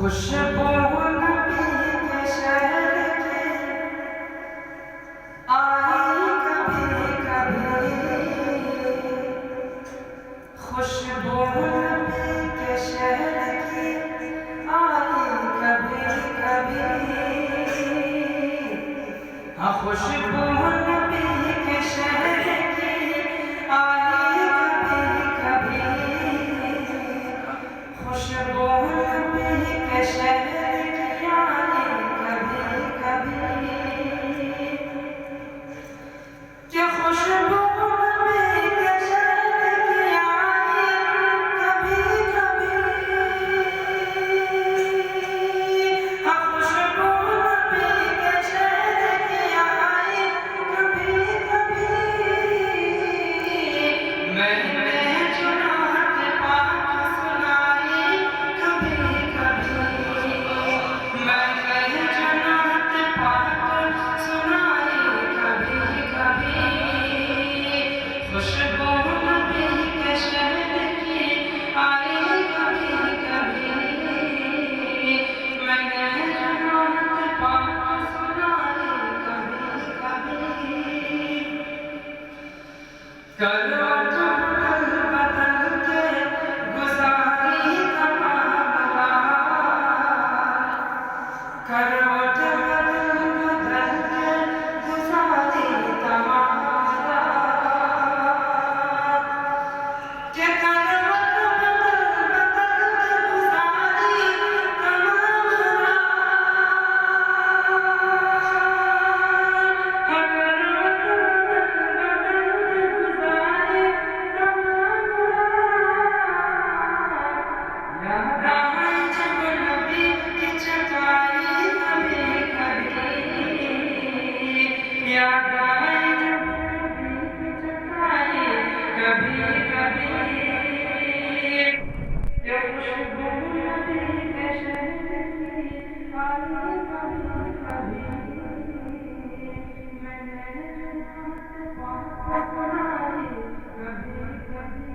खुशबू नबी के शहर की आई कभी कभी, खुशबू नबी के शहर की आई कभी कभी। हाँ, खुशबू नबी के शहर की आई कभी कभी, खुशबू नबी के शहर की आई कभी कभी। क्या खुशबू नबी के शहर की आई कभी कभी। हाँ, खुशबू नबी के शहर की आई कभी कभी। मैंने जो नात पाक सुनाई कभी कभी, मैंने जो नात पाक सुनाई कभी कभी। खुशबू नबी के शहर की आई कभी कभी, मैंने जो नात पाक सुनाई कभी कभी। करवट बदल बदल के गुजारी तमाम रात, करवट बदल बदल के गुजारी तमाम रात। के करवट बदल बदल के गुजारी तमाम रात। हाँ, करवट बदल बदल के गुजारी तमाम रात। याद आए जब नबी की चटाई कभी कभी, याद आए जब नबी की चटाई कभी कभी। ये खुशबू नबी के शहर की आई कभी कभी, मैंने जो नात पाक सुनाई कभी कभी।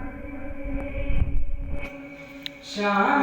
शाम